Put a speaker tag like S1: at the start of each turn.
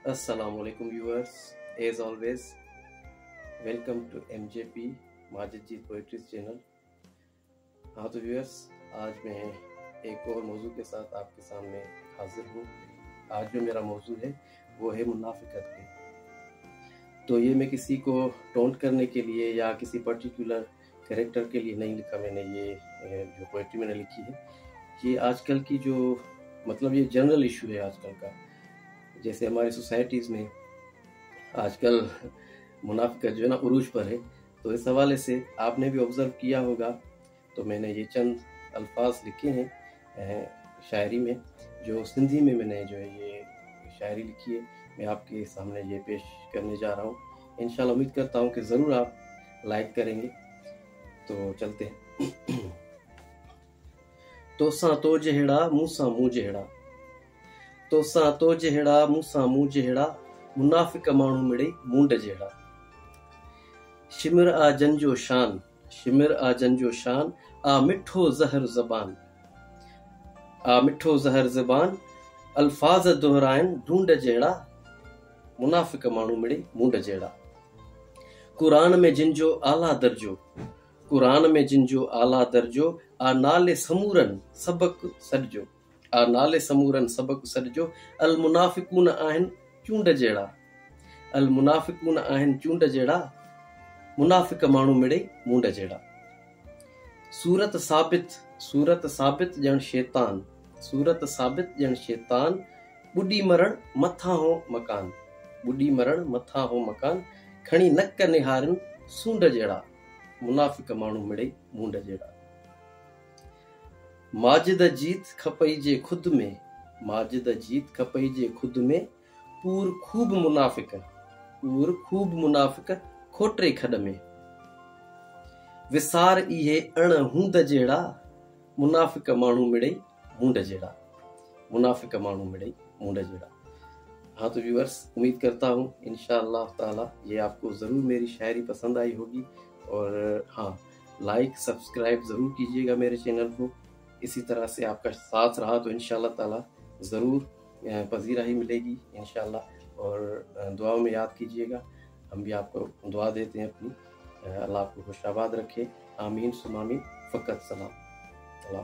S1: Assalamualaikum viewers, as always welcome to MJP Majid poetry channel. हाँ तो viewers, आज मैं एक और मौजू के साथ आपके सामने हाजिर हूँ। आज जो मेरा मौजू है वो है मुनाफिकत पे। तो ये मैं किसी को टोंट करने के लिए या किसी पर्टिकुलर कैरेक्टर के लिए नहीं लिखा मैंने। ये जो पोइट्री मैंने लिखी है ये आजकल की जो ये जनरल इशू है आजकल का। जैसे हमारी सोसाइटीज़ में आजकल मुनाफिकत जो है ना उरूज पर है, तो इस हवाले से आपने भी ऑब्ज़र्व किया होगा। तो मैंने ये चंद अल्फाज लिखे हैं शायरी में, जो सिंधी में मैंने जो है ये शायरी लिखी है, मैं आपके सामने ये पेश करने जा रहा हूँ। इंशाल्लाह उम्मीद करता हूँ कि ज़रूर आप लाइक करेंगे। तो चलते हैं। तो सा तो जहेड़ा मूसा मुँह जहेड़ा, तो सा तो जहेड़ा मूसा मुँह जहेड़ा, मुनाफिक माण्हू मिड़े मूंड जहेड़ा। शिमिर आ जंजो शान, शिमिर आ जंजो शान, आ मिठो ज़हर ज़बान, आ मिठो ज़हर ज़बान, अल्फाज दोहराइन ढूंढ जहेड़ा, मुनाफिक माण्हू मिड़े मूंड जहेड़ा। कुरान में जिनजो आला दर्जो, कुरान में जिनजो आला दर्जो, आ नाले समूरन सबक सॾजो, आ नाले समूरन सबक सॾजो, अल मुनाफिकून आहिन चूंड जहिड़ा, अल मुनाफिकून आहिन चूंड जहिड़ा, मुनाफिक माण्हू मिड़े मूंड जहिड़ा। सूरत साबित ॼण शैतान, सूरत साबित ॼण शैतान, ॿुॾी मरण मथां हो मकान, ॿुॾी मरण मथां हो मकान, खणी नक निहारन सूंड जहिड़ा, मुनाफिक माण्हू मिड़े मूंड जहिड़ा। माजिद जीत खपई जे खुद में, माजिद जीत खपई जे खुद में, पूर खूब मुनाफिक खोटे खड में। विसार इहे अण हूंद जहिड़ा, मुनाफिक माण्हू मिड़े मूंड जहिड़ा, मुनाफिक माण्हू मिड़े मूंड जहिड़ा। हाँ तो व्यूअर्स, उम्मीद करता हूँ इंशाअल्लाह ताला ये आपको ज़रूर मेरी शायरी पसंद आई होगी। और हाँ, लाइक सब्सक्राइब ज़रूर कीजिएगा मेरे चैनल को। इसी तरह से आपका साथ रहा तो इंशाअल्लाह ताला ज़रूर पजीराही मिलेगी इंशाअल्लाह। और दुआओं में याद कीजिएगा, हम भी आपको दुआ देते हैं अपनी। अल्लाह आपको खुशाबाद रखे। आमीन सुम आमीन। फ़कत सलाम। अल्लाह।